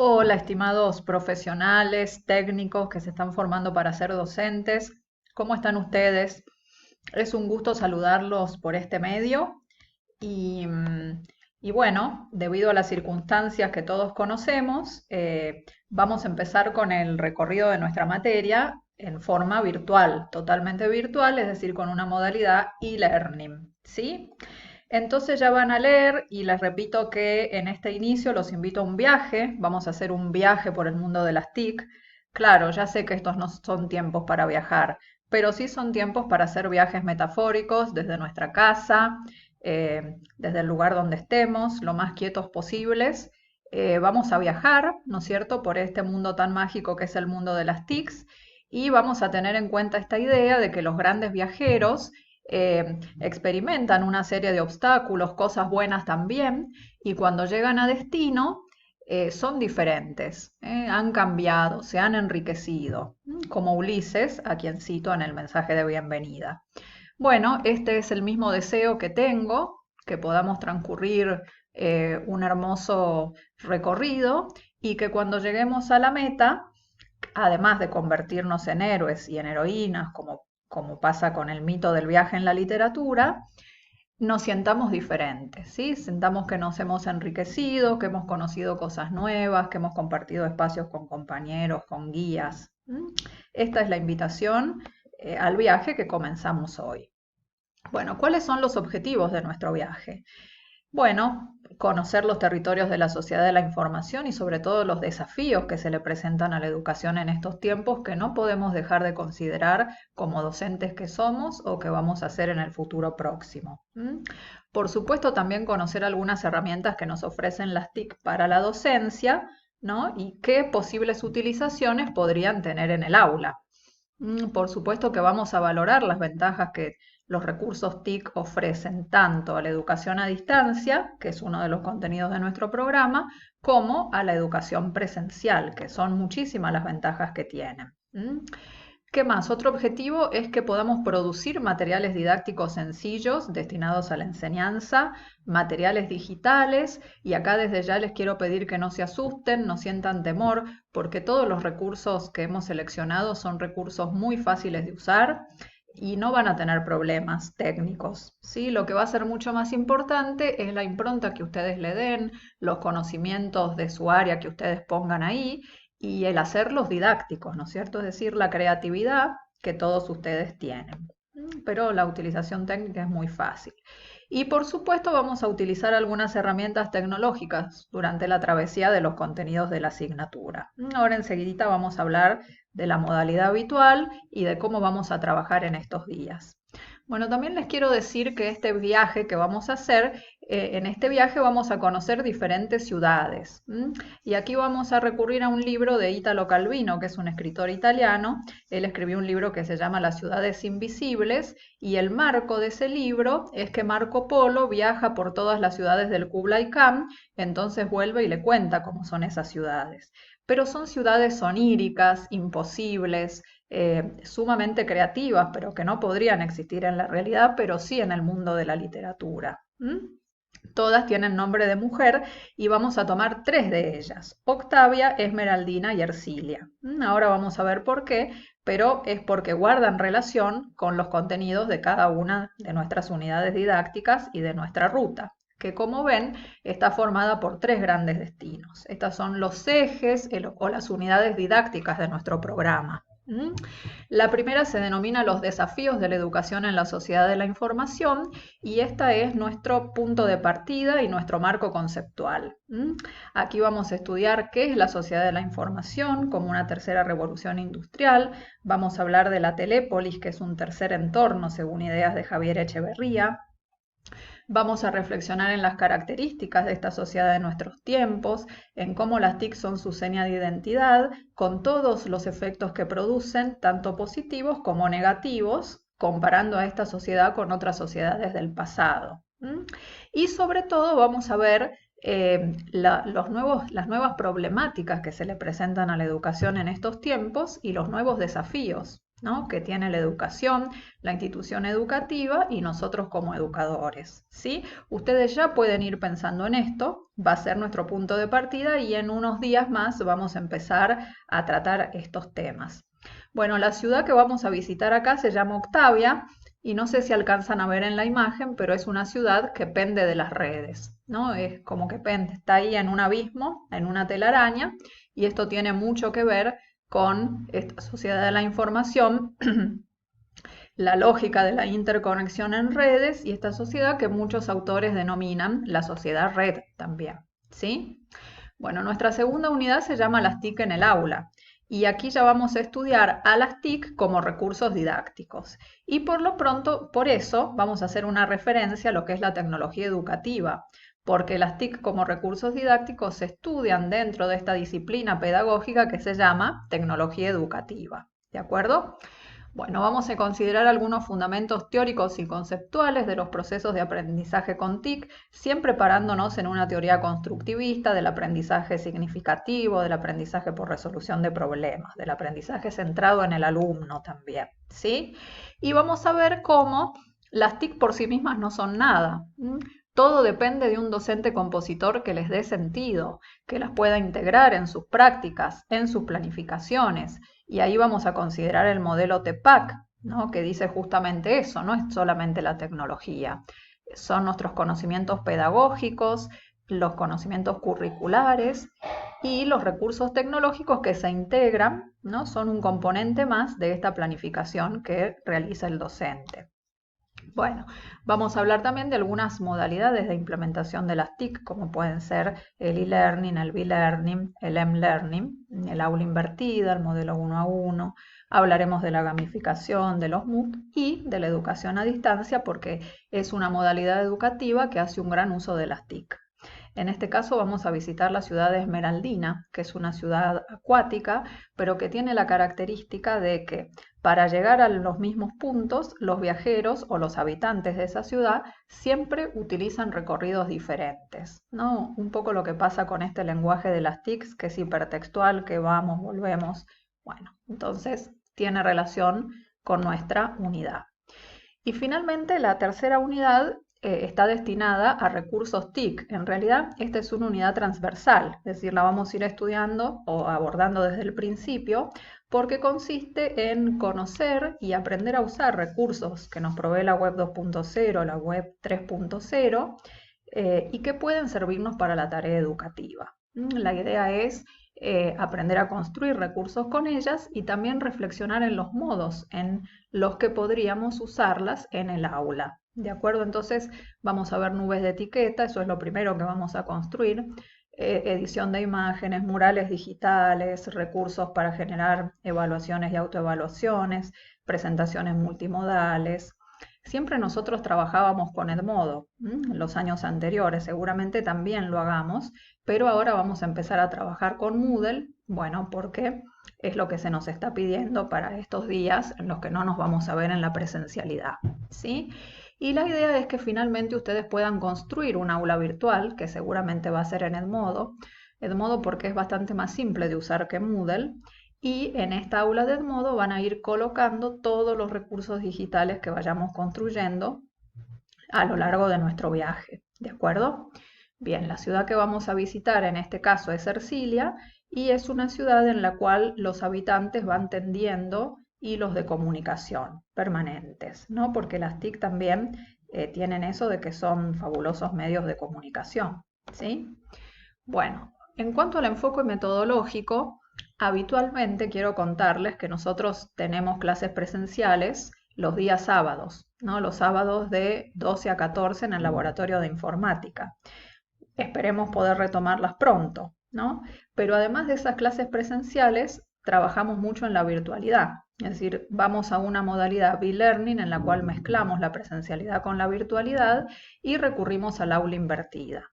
Hola, estimados profesionales, técnicos que se están formando para ser docentes. ¿Cómo están ustedes? Es un gusto saludarlos por este medio y, y bueno, debido a las circunstancias que todos conocemos, vamos a empezar con el recorrido de nuestra materia en forma virtual, totalmente virtual, es decir, con una modalidad e-learning, ¿sí? Entonces ya van a leer y les repito que en este inicio los invito a un viaje. Vamos a hacer un viaje por el mundo de las TIC. Claro, ya sé que estos no son tiempos para viajar, pero sí son tiempos para hacer viajes metafóricos desde nuestra casa, desde el lugar donde estemos, lo más quietos posibles. Vamos a viajar, ¿no es cierto?, por este mundo tan mágico que es el mundo de las TICs y vamos a tener en cuenta esta idea de que los grandes viajeros experimentan una serie de obstáculos, cosas buenas también, y cuando llegan a destino son diferentes, han cambiado, se han enriquecido, como Ulises, a quien cito en el mensaje de bienvenida. Bueno, este es el mismo deseo que tengo, que podamos transcurrir un hermoso recorrido y que cuando lleguemos a la meta, además de convertirnos en héroes y en heroínas, como pasa con el mito del viaje en la literatura, nos sientamos diferentes, ¿sí? Sintamos que nos hemos enriquecido, que hemos conocido cosas nuevas, que hemos compartido espacios con compañeros, con guías. Esta es la invitación al viaje que comenzamos hoy. Bueno, ¿cuáles son los objetivos de nuestro viaje? Bueno, conocer los territorios de la sociedad de la información y sobre todo los desafíos que se le presentan a la educación en estos tiempos que no podemos dejar de considerar como docentes que somos o que vamos a hacer en el futuro próximo. Por supuesto, también conocer algunas herramientas que nos ofrecen las TIC para la docencia, ¿no? Y qué posibles utilizaciones podrían tener en el aula. Por supuesto que vamos a valorar las ventajas que los recursos TIC ofrecen tanto a la educación a distancia, que es uno de los contenidos de nuestro programa, como a la educación presencial, que son muchísimas las ventajas que tienen. ¿Qué más? Otro objetivo es que podamos producir materiales didácticos sencillos destinados a la enseñanza, materiales digitales, y acá desde ya les quiero pedir que no se asusten, no sientan temor, porque todos los recursos que hemos seleccionado son recursos muy fáciles de usar y no van a tener problemas técnicos, ¿sí? Lo que va a ser mucho más importante es la impronta que ustedes le den, los conocimientos de su área que ustedes pongan ahí y el hacerlos didácticos, ¿no es cierto? Es decir, la creatividad que todos ustedes tienen. Pero la utilización técnica es muy fácil. Y por supuesto vamos a utilizar algunas herramientas tecnológicas durante la travesía de los contenidos de la asignatura. Ahora enseguidita vamos a hablar de la modalidad habitual y de cómo vamos a trabajar en estos días. Bueno, también les quiero decir que este viaje que vamos a hacer, en este viaje vamos a conocer diferentes ciudades. Y aquí vamos a recurrir a un libro de Italo Calvino, que es un escritor italiano. Él escribió un libro que se llama Las ciudades invisibles y el marco de ese libro es que Marco Polo viaja por todas las ciudades del Kublai Khan, entonces vuelve y le cuenta cómo son esas ciudades. Pero son ciudades oníricas, imposibles, sumamente creativas, pero que no podrían existir en la realidad, pero sí en el mundo de la literatura. Todas tienen nombre de mujer y vamos a tomar tres de ellas: Octavia, Esmeraldina y Ercilia. Ahora vamos a ver por qué, pero es porque guardan relación con los contenidos de cada una de nuestras unidades didácticas y de nuestra ruta, que como ven está formada por tres grandes destinos. Estas son los ejes o las unidades didácticas de nuestro programa. La primera se denomina los desafíos de la educación en la sociedad de la información y esta es nuestro punto de partida y nuestro marco conceptual. Aquí vamos a estudiar qué es la sociedad de la información como una tercera revolución industrial. Vamos a hablar de la telépolis, que es un tercer entorno según ideas de Javier Echeverría. Vamos a reflexionar en las características de esta sociedad de nuestros tiempos, en cómo las TIC son su seña de identidad, con todos los efectos que producen, tanto positivos como negativos, comparando a esta sociedad con otras sociedades del pasado. Y sobre todo vamos a ver las nuevas problemáticas que se le presentan a la educación en estos tiempos y los nuevos desafíos ¿no? Que tiene la educación, la institución educativa y nosotros como educadores, ¿sí? Ustedes ya pueden ir pensando en esto, va a ser nuestro punto de partida y en unos días más vamos a empezar a tratar estos temas. Bueno, la ciudad que vamos a visitar acá se llama Octavia y no sé si alcanzan a ver en la imagen, pero es una ciudad que pende de las redes, ¿no? Es como que pende, está ahí en un abismo, en una telaraña, y esto tiene mucho que ver con esta sociedad de la información, la lógica de la interconexión en redes y esta sociedad que muchos autores denominan la sociedad red también, ¿sí? Bueno, nuestra segunda unidad se llama las TIC en el aula. Y aquí ya vamos a estudiar a las TIC como recursos didácticos. Y por lo pronto, por eso, vamos a hacer una referencia a lo que es la tecnología educativa, porque las TIC como recursos didácticos se estudian dentro de esta disciplina pedagógica que se llama tecnología educativa. ¿De acuerdo? Bueno, vamos a considerar algunos fundamentos teóricos y conceptuales de los procesos de aprendizaje con TIC, siempre parándonos en una teoría constructivista del aprendizaje significativo, del aprendizaje por resolución de problemas, del aprendizaje centrado en el alumno también, ¿sí? Y vamos a ver cómo las TIC por sí mismas no son nada. Todo depende de un docente compositor que les dé sentido, que las pueda integrar en sus prácticas, en sus planificaciones. Y ahí vamos a considerar el modelo TEPAC, ¿no? Que dice justamente eso, no es solamente la tecnología. Son nuestros conocimientos pedagógicos, los conocimientos curriculares y los recursos tecnológicos que se integran, ¿no? Son un componente más de esta planificación que realiza el docente. Bueno, vamos a hablar también de algunas modalidades de implementación de las TIC, como pueden ser el e-learning, el b-learning, el m-learning, el aula invertida, el modelo 1 a 1. Hablaremos de la gamificación, de los MOOC y de la educación a distancia, porque es una modalidad educativa que hace un gran uso de las TIC. En este caso vamos a visitar la ciudad de Esmeraldina, que es una ciudad acuática, pero que tiene la característica de que para llegar a los mismos puntos, los viajeros o los habitantes de esa ciudad siempre utilizan recorridos diferentes, ¿no? Un poco lo que pasa con este lenguaje de las TICs, que es hipertextual, que vamos, volvemos. Bueno, entonces tiene relación con nuestra unidad. Y finalmente la tercera unidad está destinada a recursos TIC. En realidad, esta es una unidad transversal, es decir, la vamos a ir estudiando o abordando desde el principio, porque consiste en conocer y aprender a usar recursos que nos provee la web 2.0, la web 3.0, y que pueden servirnos para la tarea educativa. La idea es aprender a construir recursos con ellas y también reflexionar en los modos en los que podríamos usarlas en el aula. ¿De acuerdo? Entonces vamos a ver nubes de etiqueta, eso es lo primero que vamos a construir. Edición de imágenes, murales digitales, recursos para generar evaluaciones y autoevaluaciones, presentaciones multimodales. Siempre nosotros trabajábamos con Edmodo en los años anteriores, seguramente también lo hagamos, pero ahora vamos a empezar a trabajar con Moodle, bueno, porque es lo que se nos está pidiendo para estos días en los que no nos vamos a ver en la presencialidad, ¿sí? Y la idea es que finalmente ustedes puedan construir un aula virtual, que seguramente va a ser en Edmodo porque es bastante más simple de usar que Moodle, y en esta aula de Edmodo van a ir colocando todos los recursos digitales que vayamos construyendo a lo largo de nuestro viaje, ¿de acuerdo? Bien, la ciudad que vamos a visitar en este caso es Ercilia y es una ciudad en la cual los habitantes van tendiendo hilos de comunicación permanentes, ¿no? Porque las TIC también tienen eso de que son fabulosos medios de comunicación, ¿sí? Bueno, en cuanto al enfoque metodológico, habitualmente quiero contarles que nosotros tenemos clases presenciales los días sábados, ¿no? Los sábados de 12 a 14 en el laboratorio de informática. Esperemos poder retomarlas pronto, ¿no? Pero además de esas clases presenciales, trabajamos mucho en la virtualidad. Es decir, vamos a una modalidad b-learning en la cual mezclamos la presencialidad con la virtualidad y recurrimos al aula invertida.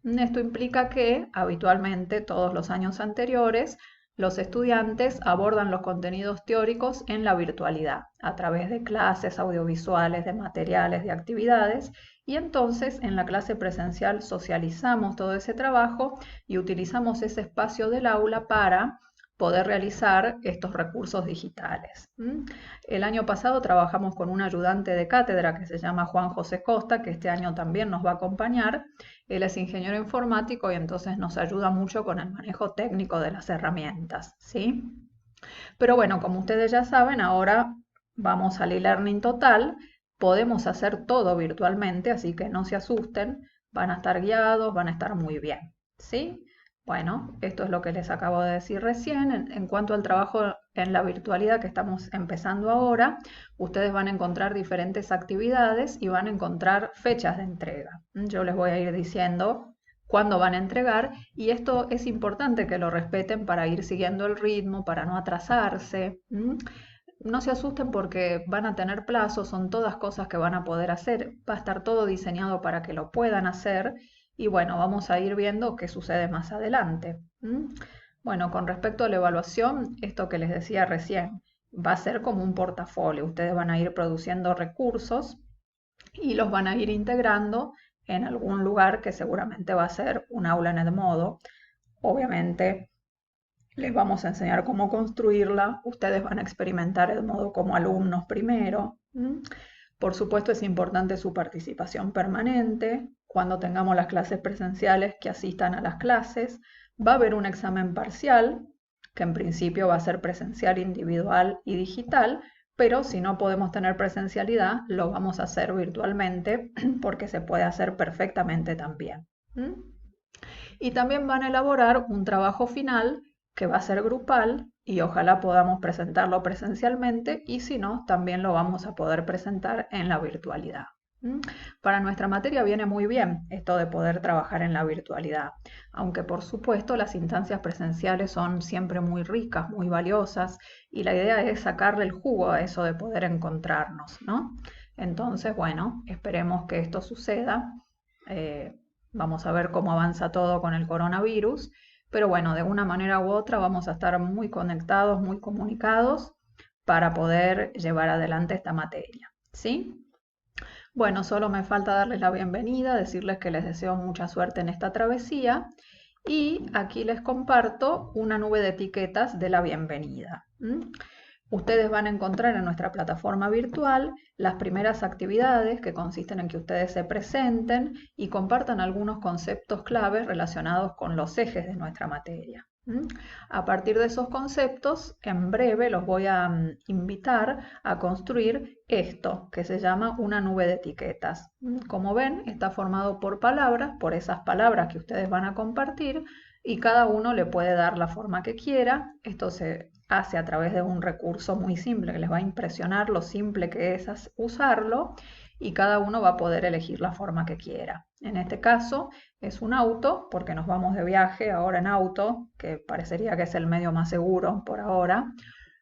Esto implica que habitualmente todos los años anteriores los estudiantes abordan los contenidos teóricos en la virtualidad a través de clases audiovisuales, de materiales, de actividades y entonces en la clase presencial socializamos todo ese trabajo y utilizamos ese espacio del aula para poder realizar estos recursos digitales. El año pasado trabajamos con un ayudante de cátedra que se llama Juan José Costa, que este año también nos va a acompañar. Él es ingeniero informático y entonces nos ayuda mucho con el manejo técnico de las herramientas, ¿sí? Pero bueno, como ustedes ya saben, ahora vamos al e-learning total. Podemos hacer todo virtualmente, así que no se asusten. Van a estar guiados, van a estar muy bien, ¿sí? Bueno, esto es lo que les acabo de decir recién. En cuanto al trabajo en la virtualidad que estamos empezando ahora, ustedes van a encontrar diferentes actividades y van a encontrar fechas de entrega. Yo les voy a ir diciendo cuándo van a entregar y esto es importante que lo respeten para ir siguiendo el ritmo, para no atrasarse. No se asusten porque van a tener plazos, son todas cosas que van a poder hacer, va a estar todo diseñado para que lo puedan hacer y bueno, vamos a ir viendo qué sucede más adelante. Bueno, con respecto a la evaluación, esto que les decía recién, va a ser como un portafolio, ustedes van a ir produciendo recursos y los van a ir integrando en algún lugar que seguramente va a ser un aula en Edmodo. Obviamente les vamos a enseñar cómo construirla, ustedes van a experimentar Edmodo como alumnos primero. Por supuesto es importante su participación permanente, cuando tengamos las clases presenciales que asistan a las clases, va a haber un examen parcial, que en principio va a ser presencial, individual y digital, pero si no podemos tener presencialidad, lo vamos a hacer virtualmente porque se puede hacer perfectamente también. Y también van a elaborar un trabajo final que va a ser grupal y ojalá podamos presentarlo presencialmente y si no, también lo vamos a poder presentar en la virtualidad. Para nuestra materia viene muy bien esto de poder trabajar en la virtualidad, aunque por supuesto las instancias presenciales son siempre muy ricas, muy valiosas y la idea es sacarle el jugo a eso de poder encontrarnos, ¿no? Entonces, bueno, esperemos que esto suceda. Vamos a ver cómo avanza todo con el coronavirus, pero bueno, de una manera u otra vamos a estar muy conectados, muy comunicados para poder llevar adelante esta materia, ¿sí? Bueno, solo me falta darles la bienvenida, decirles que les deseo mucha suerte en esta travesía y aquí les comparto una nube de etiquetas de la bienvenida. Ustedes van a encontrar en nuestra plataforma virtual las primeras actividades que consisten en que ustedes se presenten y compartan algunos conceptos claves relacionados con los ejes de nuestra materia. A partir de esos conceptos, en breve los voy a invitar a construir esto que se llama una nube de etiquetas. Como ven, está formado por palabras, por esas palabras que ustedes van a compartir y cada uno le puede dar la forma que quiera. Esto se hace a través de un recurso muy simple que les va a impresionar lo simple que es usarlo y cada uno va a poder elegir la forma que quiera. En este caso es un auto porque nos vamos de viaje ahora en auto, que parecería que es el medio más seguro por ahora.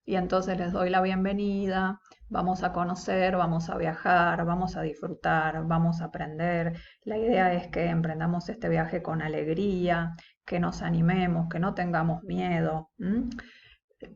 Y entonces les doy la bienvenida, vamos a conocer, vamos a viajar, vamos a disfrutar, vamos a aprender. La idea es que emprendamos este viaje con alegría, que nos animemos, que no tengamos miedo,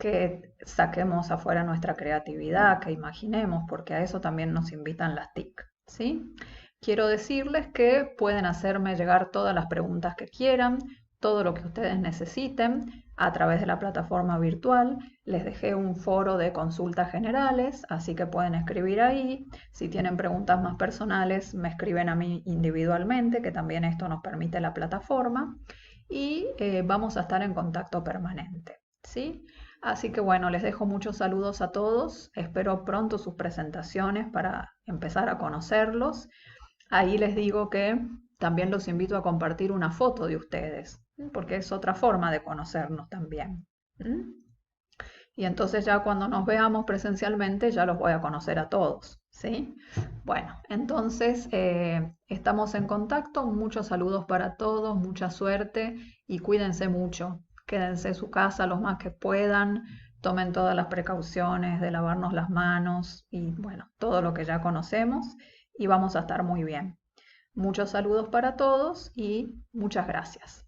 que saquemos afuera nuestra creatividad, que imaginemos, porque a eso también nos invitan las TIC, ¿sí? Quiero decirles que pueden hacerme llegar todas las preguntas que quieran, todo lo que ustedes necesiten a través de la plataforma virtual. Les dejé un foro de consultas generales, así que pueden escribir ahí. Si tienen preguntas más personales, me escriben a mí individualmente, que también esto nos permite la plataforma. Y vamos a estar en contacto permanente, ¿sí? Así que bueno, les dejo muchos saludos a todos. Espero pronto sus presentaciones para empezar a conocerlos. Ahí les digo que también los invito a compartir una foto de ustedes, porque es otra forma de conocernos también. Y entonces ya cuando nos veamos presencialmente ya los voy a conocer a todos, ¿sí? Bueno, entonces estamos en contacto. Muchos saludos para todos, mucha suerte y cuídense mucho. Quédense en su casa lo más que puedan. Tomen todas las precauciones de lavarnos las manos y bueno, todo lo que ya conocemos y vamos a estar muy bien. Muchos saludos para todos y muchas gracias.